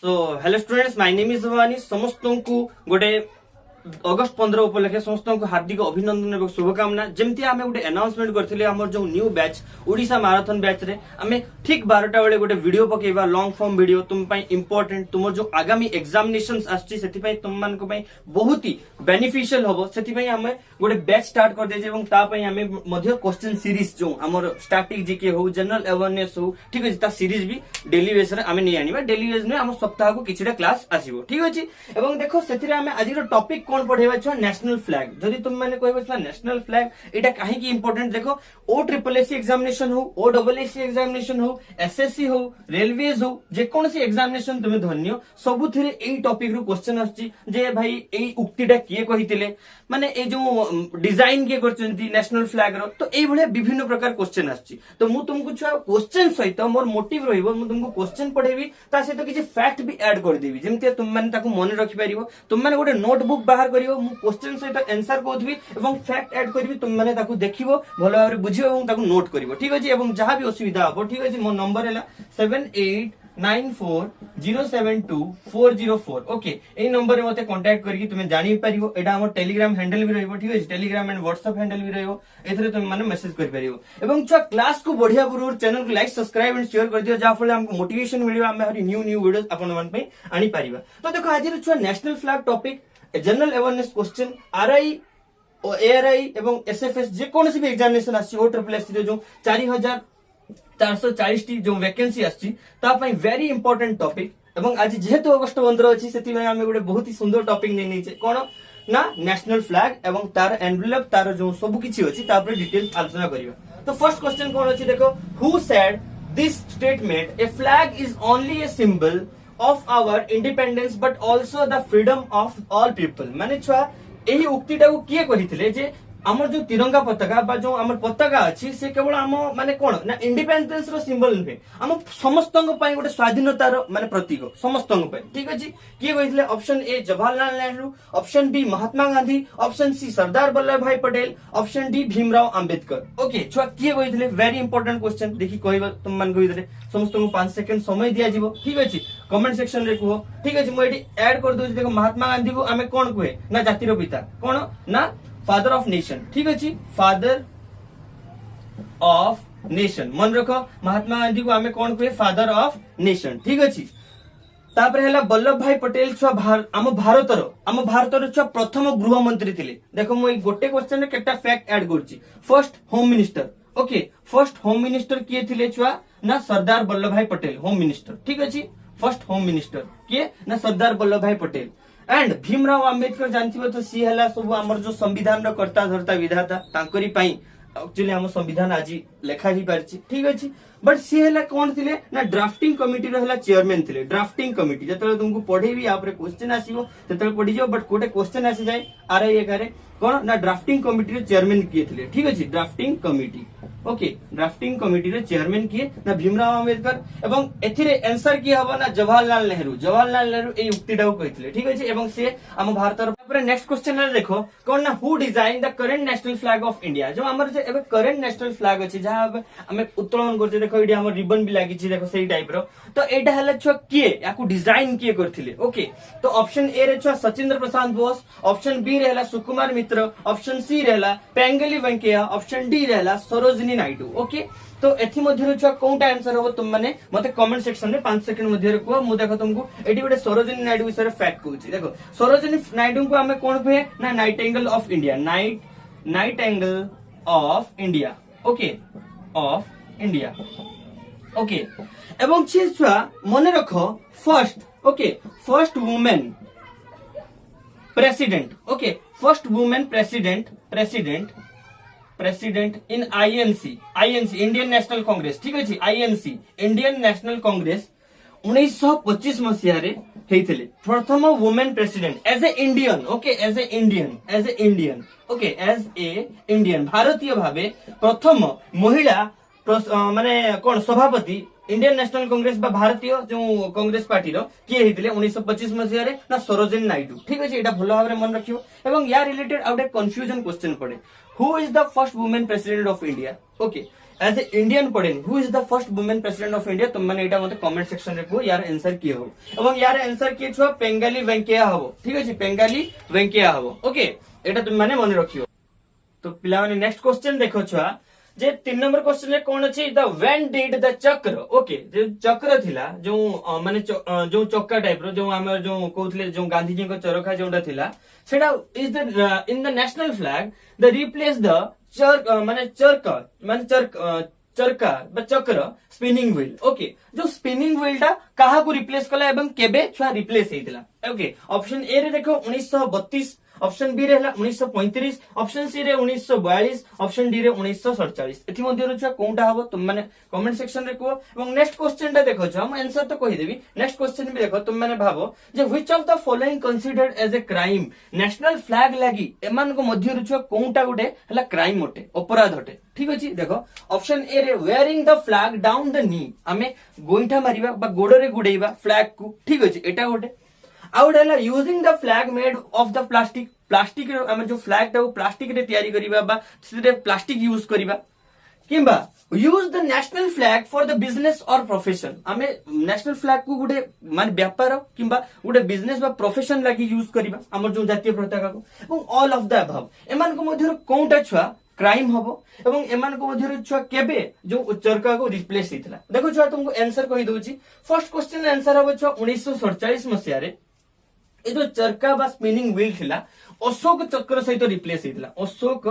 So hello students, my name is Bhavani. समस्त को गोटे अगस्त 15 उपलक्षे समस्त को हार्दिक अभिनंदन और शुभकामना। जमती आम गोटे अनाउंसमेंट करथिले हमर जो new batch Odisha marathon batch रे आमे ठीक 12टा बेले गोटे वीडियो पकेबा, लॉन्ग फॉर्म वीडियो तुम पई इंपोर्टेंट। तुम जो आगामी एग्जामिनेशंस आछि सेति पई तुम मान को पई बहुत ही बेनिफिशियल होबो। सेति पई आमे गोटे बैच स्टार्ट कर देजे एवं ता पई आमे मध्य क्वेश्चन सीरीज जो हमर स्टैटिक जीके हो, जनरल अवेयरनेस हो, ठीक अछि, ता सीरीज भी डेली बेस रे आमे नै आनिबा। डेली बेस में हम सप्ताह को किछटा क्लास आसीबो, ठीक अछि। एवं देखो सेति रे आमे आज रो टॉपिक कोन पढेबा छ नेशनल फ्लैग। जदि तुम माने कहबा छ नेशनल फ्लैग एटा काहे की इंपोर्टेंट, देखो ओ ट्रिपल एससी एग्जामिनेशन हो, ओ डबल एससी एग्जामिनेशन हो, एसएससी हो, रेलवेज हो, जे कोनसी एग्जामिनेशन तुमे धन्य सबु थिरे एई टॉपिक रो क्वेश्चन आछि जे भाई एई उक्तिटा किए कहितिले, माने ए जो डिजाइन के करचंती नेशनल फ्लैग रो, तो एई भले विभिन्न प्रकार क्वेश्चन आछि। तो मु तुमको छुआ क्वेश्चन सहित मोर मोटिव रहिबो, मु तुमको क्वेश्चन पढेबी ता सहित किछि फैक्ट भी ऐड कर देबी, जेमति तुम माने ताको मन रखि परिबो। तुम माने गोटे नोटबुक बाहर करिवो, मु क्वेश्चन सहित आंसर कहथबी एवं फैक्ट ऐड करबी, तुम माने ताको देखिबो, भलो भाबरे बुझिबो एवं ताको नोट करिवो, ठीक अछि। एवं जहां भी असुविधा हो, ठीक अछि, मो नंबर हैला 7894072404। ओके, ए नंबर रे मते कांटेक्ट करके तुमे जानि परिबो। एडा हमर टेलीग्राम हैंडल भी रहइबो, ठीक अछि, टेलीग्राम एंड व्हाट्सएप हैंडल भी रहइबो। एथरे तुम माने मैसेज कर परिबो। एवं छ क्लास को बढ़िया गुरु चैनल को लाइक सब्सक्राइब एंड शेयर कर दियो, जा फले हमको मोटिवेशन मिलियो, हम हरी न्यू वीडियोस आपन मन पे आनी परिबा। तो देखो आज रे छ national flag topic, general awareness question, RI ARY एवं एसएफएस जे कोनसी भी एग्जामिनेशन आसी ओ ट्रिपल एससी रे जो 4440 टी जो वैकेंसी आसी ता पई वेरी इंपोर्टेंट टॉपिक। एवं आज जेहेतु अगस्त 15 अछि सेति में हम गोटे बहुत ही सुंदर टॉपिक नै नै छै, कोन ना नेशनल फ्लैग एवं तार एनवेलप, तार जो सब किछि अछि ता पर डिटेल्स आलोचना करिबा। तो फर्स्ट क्वेश्चन कोन अछि, देखो, who said this statement, A flag is only a symbol of our independence but also the freedom of all people। माने छुआ एही उक्तिटा को किए कहिथिले जे हमर जो तिरंगा पताका बा जो हमर पताका अछि से केवल हम माने कोन ना इंडिपेंडेंस रो सिंबल नहे, हम समस्तंग पई गोटे स्वाधीनतार माने प्रतीक समस्तंग पई, ठीक अछि। किए कहिथिले, option A Jawaharlal Nehru, option B Mahatma Gandhi, option C Sardar Vallabhbhai Patel, option D Bhimrao Ambedkar. Okay छुआ किए कहिथिले, वेरी इंपोर्टेंट क्वेश्चन। देखि कहबा तुम मान कहिथिले समस्त को 5 सेकंड समय दिया जिवो, ठीक अछि। कमेंट सेक्शन रे कहो, ठीक अछि, मो एटी ऐड कर दोछि। देखो महात्मा गांधी को हमें कोन कहे ना जातिर पिता, कोन ना फादर ऑफ नेशन, ठीक अछि, फादर ऑफ नेशन। मन रखो, महात्मा गांधी को हमें कोन कहे, फादर ऑफ नेशन, ठीक अछि। तापर हैला वल्लभ भाई पटेल छुआ आम भारतर छुआ प्रथम गृह मंत्री थिले। देखो मो गोटे क्वेश्चन रे केटा फैक्ट ऐड करछि। First home minister, okay, first home minister किए थिले छुआ ना सरदार Vallabhbhai Patel, home minister, ठीक अछि। फर्स्ट होम मिनिस्टर किए ना सरदार वल्लभ भाई पटेल। एंड भीमराव अंबेडकर जानथिबो तो सी हला सब हमर जो संविधान रो कर्ता धर्ता विधाता, तांकरी पई एक्चुअली हम संविधान आज लेखा ही पारछि, ठीक अछि। बट सी हला कोन थिले ना ड्राफ्टिंग कमिटी रो हला चेयरमैन थिले। ड्राफ्टिंग कमिटी जतले तुमको पढेबी आ ऊपर क्वेश्चन आसीबो ततले पढि जाओ, बट कोटे क्वेश्चन आसी जाय आरआई एकारे कोन ना ड्राफ्टिंग कमिटी रो चेयरमैन किए थिले, ठीक अछि। Drafting committee, okay, drafting committee रे चेयरमैन किए ना भीमराव अंबेडकर। एवं एथिरे आंसर की हबो ना जवाहरलाल नेहरू। जवाहरलाल नेहरू ए उक्तिटा को कहिथिले, ठीक अछि। एवं से हम भारतर ऊपर नेक्स्ट क्वेश्चन रे देखो, कोन ना who design the current national flag of India. जो हमर जे एबे करंट नेशनल फ्लैग अछि जहां हमें उत्तोलन करछे, देखो एडी हमर रिबन भी लागि छी, देखो सेही टाइप रो। तो एटा हला छ किए याकू डिजाइन किए करथिले, ओके। तो ऑप्शन ए रे छ सचिंद्र प्रसाद बोस, ऑप्शन बी रहला सुकुमार मित्र, ऑप्शन सी रहला पेंगली वेंकैया, ऑप्शन डी रहला सरोजिनी नायडू, ओके। तो एथि मध्य छ कोनटा आंसर हो तुम माने मते कमेंट सेक्शन में 5 सेकंड मध्य रे को मु देखो तुमको एडी गोटे सरोजिनी नायडू विषय रे फैक्ट कहूची। देखो सरोजिनी नायडू को हमें कोन कहे ना nightingale of India, nightingale of India, okay, of India, okay. एवं चीज छुआ मने रखो first, okay, first women president, okay, first women president in INC Indian National Congress, ठीक अछि। आईएनसी इंडियन नेशनल कांग्रेस 1925 मसिया रे हेइथिले प्रथम women president as a Indian, okay, as a Indian, okay, as a Indian भारतीय भाबे प्रथम महिला माने कोन सभापति इंडियन नेशनल कांग्रेस बा भारतीय जो कांग्रेस पार्टी रो किए हेतिले 1925 मसिया रे ना सरोजिनी नायडू, ठीक अछि। एटा भलो भाबरे मन रखियो। एवं या रिलेटेड आउट ए कंफ्यूजन क्वेश्चन पड़े, who is the first women president of India, okay. As a Indian पढ़ेनि who is the first women president of India तुम मैंने एटा मते कमेंट सेक्शन रे को यार आंसर किए हो एवं यार आंसर किए छुआ पेंगाली वेंकैया हबो ठीक अछि पेंगाली वेंकैया हबो ओके एटा तुम माने मन रखियो। तो पिला माने नेक्स्ट क्वेश्चन देखो छुआ जे 3 नंबर क्वेश्चन रे कोन अछि द व्हेन डिड द चक्र ओके जे चक्र थिला जो माने जो चक्का टाइप रो जो हम जो कहथले जो गांधी जी को चरखा जोटा थिला सेटा is the in the national flag the replace the चरका बा चक्र स्पिनिंग व्हील ओके जो स्पिनिंग व्हील टा काहा को रिप्लेस कला एवं केबे छुआ रिप्लेस हेतिला ओके ऑप्शन ए रे देखो 1932 ऑप्शन बी रे हला 1935 ऑप्शन सी रे 1942 ऑप्शन डी रे 1947 एथि मध्ये रे छुआ कोनटा हबो तुम माने कमेंट सेक्शन रे को एवं नेक्स्ट क्वेश्चन टा देखो छ हम आंसर तो कहि देबी नेक्स्ट क्वेश्चन भी देखो तुम माने भाबो जे which of the following considered as a crime national flag लागी एमान को मध्ये रे छुआ कोनटा गुटे हला क्राइम होटे अपराध होटे ठीक अछि देखो ऑप्शन ए रे wearing the flag down the knee हमें गोइठा मारिबा बा गोड़ रे गुडेइबा फ्लैग को ठीक अछि एटा गोटे आउडला using the flag made of the plastic हम जो फ्लैग टा प्लास्टिक रे तयारी करिबा बा सिरे प्लास्टिक यूज करिबा किंबा use the national flag for the business और प्रोफेशन हमें नेशनल फ्लैग को गुटे मान व्यापार किंबा गुटे बिजनेस बा प्रोफेशन लागि यूज करिबा हमर जो जातीय पताका को एवं ऑल ऑफ द अबव एमान को मध्ये कोनटा छुआ क्राइम हबो एवं एमान को मध्ये छुआ केबे जो चरका को रिप्लेस हितला देखो छुआ तुमको आंसर कहि दोची फर्स्ट क्वेश्चन आंसर हबो छुआ 1947 मसिया रे ए जो चरका बा स्पिनिंग व्हील थिला अशोक चक्र सहित रिप्लेस हेतिला अशोक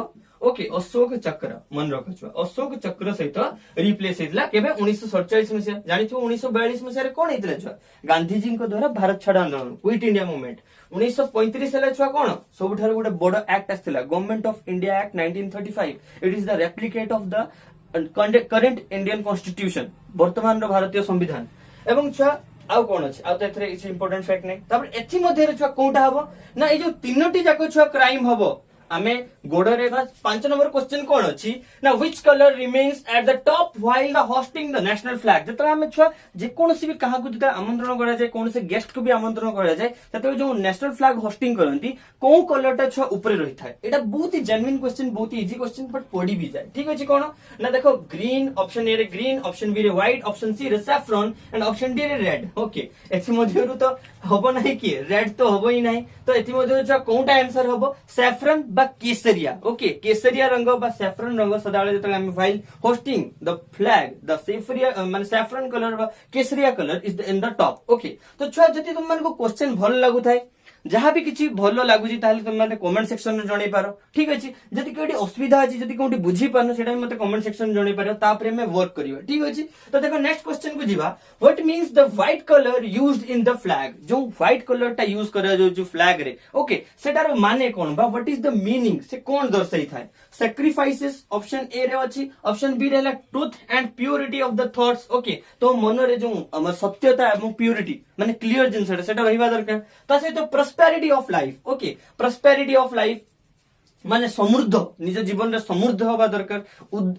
ओके अशोक चक्र मन रख छुआ अशोक चक्र सहित रिप्लेस हेतिला केबे 1947 मसिया जानि छु 1942 मसिया रे कोन हेतिला छुआ गांधी जी को द्वारा भारत छाड़ आंदोलन क्विट इंडिया मूवमेंट 1935 हेला छुआ कोन सबठार गोटे बड़ एक्ट आस्थिला government of India act 1935 it is the replicate of the current Indian constitution वर्तमान रो भारतीय संविधान एवं छुआ आउ कोन अछि आउ तेथरे इच इंपोर्टेंट फैक्ट नै तापर एथि मध्ये रे छुआ कोनटा हबो ना ए जो तीनोटी जाको छुआ क्राइम हबो आमे गोडरे 5 नंबर क्वेश्चन कोन अछि ना which colour remains at the top while the hoisting the national flag जतरा हमें छुआ जे कोनसी भी कहा को जता आमंत्रण करा जाय कोनसे गेस्ट को भी आमंत्रण करा जाय तते जो नेशनल फ्लैग होस्टिंग करंती को कलरटा छुआ ऊपर रही थाए एटा बहुत ही जेन्युइन क्वेश्चन बहुत ही इजी क्वेश्चन बट पड़ी भी जाय ठीक अछि कोन ना देखो ग्रीन ऑप्शन ए रे ग्रीन ऑप्शन बी रे व्हाइट ऑप्शन सी रे सैफ्रॉन एंड ऑप्शन डी रे रेड ओके एथि मध्यरु तो हबो नाही कि रेड तो हबो ही नाही तो एथि मध्यरु छुआ कोनटा आंसर हबो सैफ्रॉन बा केसरिया ओके केसरिया रंग बा सैफ्रॉन रंग सदाळे जतले हम while hoisting the flag the saffron माने सैफ्रॉन कलर बा केसरिया colour is in the top okay तो छुआ जति तुम मन को क्वेश्चन भल लागु थाए जहां भी किछि भलो लागुची ताले तुम माने कमेंट सेक्शन में जणै पारो ठीक अछि जति कोठी असुविधा अछि जति कोठी बुझी पानो सेटा मते कमेंट सेक्शन जणै पारो तापरे में वर्क करियो ठीक अछि तो देखो नेक्स्ट क्वेश्चन को जीवा what means the white colour used in the flag जो व्हाइट कलर टा यूज करा जो फ्लैग रे ओके सेटार माने कोन बा व्हाट इज द मीनिंग से कोन दर्शाई थाए सैक्रिफाइसेस ऑप्शन ए रे अछि ऑप्शन बी रे truth and purity of the thoughts okay तो मन रे जो हमर सत्यता एवं प्योरिटी माने क्लियर जिंस सेटा रहिबा दरकार ता से तो prosperity of life okay prosperity of life माने समृद्ध निज जीवन रे समृद्ध होबा दरकार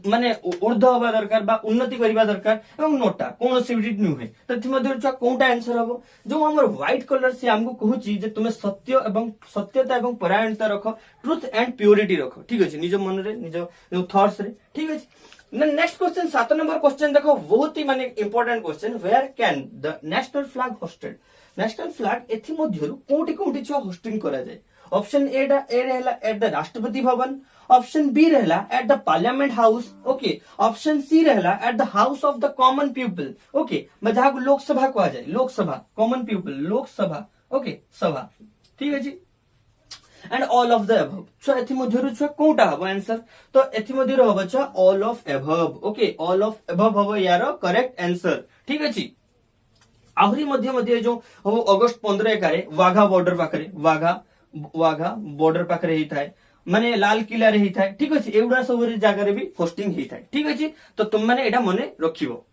माने ऊर्ध्व होबा दरकार बा उन्नति करबा दरकार एवं नोटा कोन सिविटी नुहे तथि मध्ये छ कोनटा आंसर हबो जो हमर व्हाइट कलर से हमको कहूची जे तुमे सत्य एवं सत्यता एवं परायणता रखो ट्रुथ एंड प्योरिटी रखो ठीक अछि निज मन रे निज जो थॉट्स रे ठीक अछि नेक्स्ट क्वेश्चन 7 नंबर क्वेश्चन देखो बहुत ही माने important question where can the national flag hosted national flag एथि मध्यरु कोठी छ होस्टिंग करा जाय ऑप्शन ए रहला at the Rashtrapati Bhavan option B रहला at the parliament house okay option C रहला at the house of the common people okay जहां को लोकसभा कहा जाए Lok Sabha common people Lok Sabha okay सभा ठीक अछि and all of the above सो एथि मध्यरु छ कोटा हबो आंसर तो एथि मध्यरु हबो छ all of above okay all of above हबो यार करेक्ट आंसर ठीक अछि आहुरी मध्य जो हबो अगस्त 15 कारे वाघा बॉर्डर पाखरे वाघा बॉर्डर पाखरे ही थाए माने लाल किला रे ही थाए ठीक अछि एउडा सब रे जागा रे भी होस्टिंग ही थाए ठीक अछि तो तुम माने एटा मने रखिबो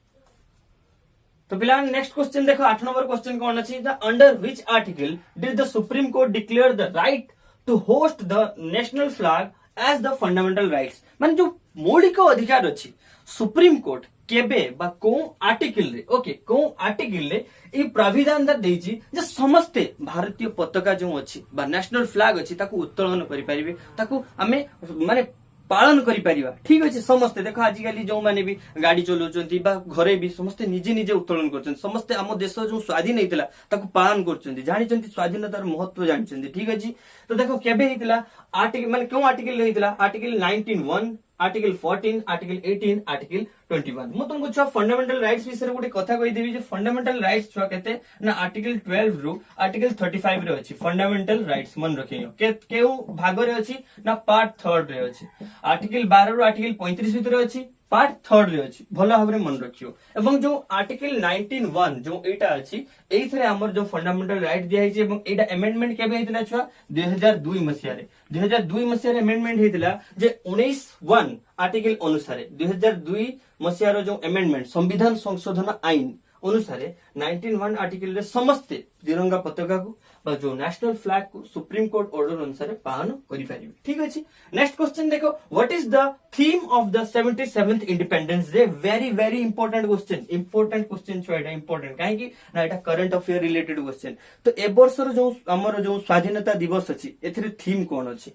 तो पिला नेक्स्ट क्वेश्चन देखो 8 नंबर क्वेश्चन कोन अछि the under which article did the supreme court declare the right to host the national flag as the fundamental rights माने जो मौलिक अधिकार अछि सुप्रीम कोर्ट केबे बा को आर्टिकल रे ओके को आर्टिकल रे ए प्राविधान दा देछि जे समस्त भारतीय पताका जो अछि बा नेशनल फ्लैग अछि ताकू उत्तोलन करि परिबे ताकू हमें माने पालन करि परिबा ठीक अछि समस्त देखो आजिकाली जो माने भी गाड़ी चलाउछन्ती बा घरे भी समस्त निजे निजे उत्तोलन करछन्ती समस्त आम देश जो स्वाधीन हेतिला ताकू पालन करछन्ती जानिछन्ती स्वाधीनतार महत्व जानिछन्ती ठीक अछि तो देखो केबे हेतिला आर्टिकल माने क्यों आर्टिकल हेतिला आर्टिकल 19(1) आर्टिकल 14 आर्टिकल 18 आर्टिकल 21 मु तुमको छुआ फंडामेंटल राइट्स विषय गोटे कथा कहि देबी जे फंडामेंटल राइट्स छुआ केते ना आर्टिकल 12 रु आर्टिकल 35 रे अछि फंडामेंटल राइट्स मन रखियो केउ भाग रे अछि ना पार्ट 3 रे अछि आर्टिकल 12 रु आर्टिकल 35 भितर अछि पार्ट 3 रे अछि भलो भाबरे मन रखियो एवं जो आर्टिकल 19(1) जो एटा अछि एइथरे हमर जो फंडामेंटल राइट दिया हिचे एवं एटा अमेंडमेंट केबे हेतिला छुआ 2002 मसिया रे 2002 मसिया रे अमेंडमेंट हेतिला जे 19(1) आर्टिकल अनुसार 2002 मसिया रो जो अमेंडमेंट संविधान संशोधन आईन अनुसार 19(1) आर्टिकल रे समस्त तिरंगा पताका को बा जो नेशनल फ्लैग को सुप्रीम कोर्ट ऑर्डर अनुसार पालन करि पारिबे ठीक अछि नेक्स्ट क्वेश्चन देखो what is the theme of the 77th independence day very very important question छ एटा इंपोर्टेंट काहे कि ना एटा करंट अफेयर रिलेटेड क्वेश्चन तो ए वर्षर जो हमर जो स्वाधीनता दिवस अछि एथिरे थीम कोन अछि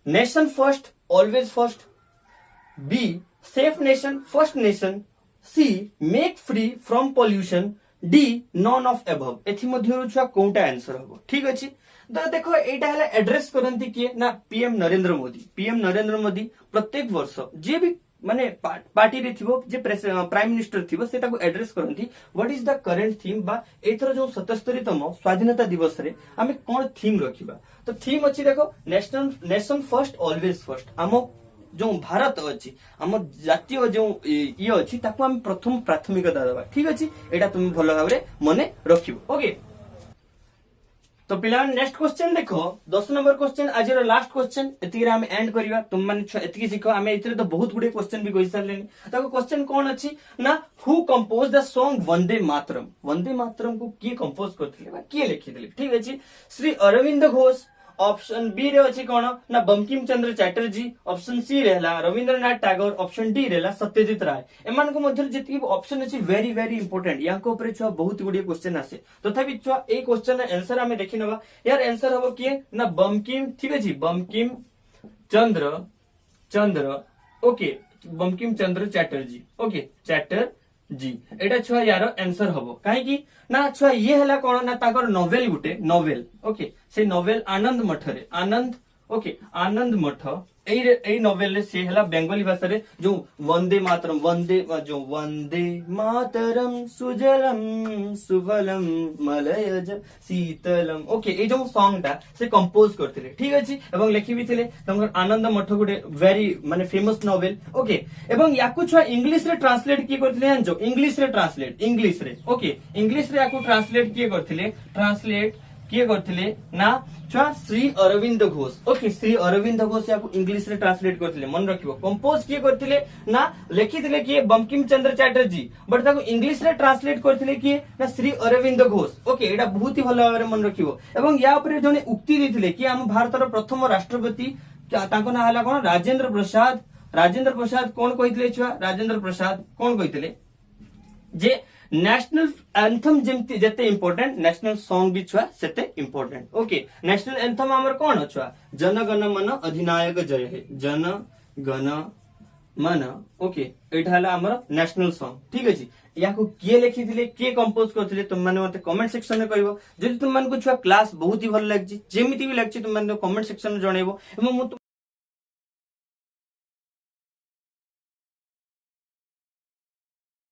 nation first always first be safe nation first nation C make free from pollution D non of above एथि मध्यरु छुआ कोनटा आंसर हबो ठीक अछि तो देखो एटा हला एड्रेस करंती किए ना पीएम नरेंद्र मोदी प्रत्येक वर्ष जे भी माने पार्टी रे थिबो जे प्राइम मिनिस्टर थिबो से ताको एड्रेस करंती what is the current theme बा एथरो जो 77तम स्वाधीनता दिवस रे आमे कोन थीम रखिबा तो थीम अछि देखो नेशन फर्स्ट ऑलवेज फर्स्ट आमो जो भारत अछि हम जातीय जो ये अछि ताको हम प्रथम प्राथमिकता देबा ठीक अछि एटा तुम भलो भाबरे मने रखिबो ओके तो पिला नेक्स्ट क्वेश्चन देखो 10 नंबर क्वेश्चन आज रो लास्ट क्वेश्चन एतिरा हम एंड करिवा तुम माने एतिकी सिखो हम एतिरे तो बहुत गुडे क्वेश्चन भी कहि सारलेनी ताको क्वेश्चन कोन अछि ना who compose the song Vande Mataram को की कंपोज करथिले बा की लिखिथिले ठीक अछि श्री अरविंद घोष ऑप्शन बी रे अछि कोन ना बंकिम चंद्र चैटर्जी ऑप्शन सी रहला रविंद्रनाथ टैगोर ऑप्शन डी रहला सत्यजित राय एमान को मध्य जति ऑप्शन अछि वेरी वेरी इंपोर्टेंट या को ऊपर छुआ बहुत गुडी क्वेश्चन आसे तथापि छुआ ए क्वेश्चन आंसर हमें देखि नबा यार आंसर हबो किए ना बंकिम ठीक अछि बंकिम चंद्र ओके बंकिम चंद्र चैटर्जी ओके चैटर्जी एटा छुआ यार आंसर हबो काहे कि ना छुआ ये हला कोन ना ताकर नोवेल गुटे नोवेल ओके से नोवेल आनंद मठ एई नोवेल रे से हला बेंगली भाषा रे जो वंदे मातरम सुजलम सुफलम मलयज शीतलम ओके ए जो सॉन्ग ता से कंपोज करथिले ठीक अछि एवं लिखि भी थिले तंगर आनंद मठ गुटे वेरी माने फेमस नोवेल ओके एवं याकु छुआ इंग्लिश रे ट्रांसलेट की करथिले जानजो इंग्लिश रे ओके इंग्लिश रे याकु ट्रांसलेट किए करथिले ना छुआ श्री अरविंद घोष ओके श्री अरविंद घोष याकु इंग्लिश रे ट्रांसलेट करथिले मन रखिबो कंपोज किए करथिले ना लिखिथिले किए Bankim Chandra Chatterjee but Taku English रे ट्रांसलेट करथिले किए ना श्री अरविंद घोष ओके एटा बहुत ही भलो भाबरे मन रखिबो एवं या ऊपर जने उक्ति दिथिले कि हम भारतर प्रथम राष्ट्रपति ताको ना हला कोन राजेंद्र प्रसाद कोन कहिथिले छुआ राजेंद्र प्रसाद कोन कहिथिले जे नेशनल एंथम जेमती जते इंपोर्टेंट नेशनल सॉन्ग भी छुआ सेते इंपोर्टेंट ओके नेशनल एंथम हमर कोन छुआ जन गण मन अधिनायक जय हे जन गण मन ओके एटा हला हमर नेशनल सॉन्ग ठीक अछि याको किए लिखिथिले के कंपोज करथिले तुम माने मते कमेंट सेक्शन में कहबो जदि तुम मान को छुआ क्लास बहुत ही भल लागछि जेमिति भी लागछि तुम माने कमेंट सेक्शन में जणेबो एवं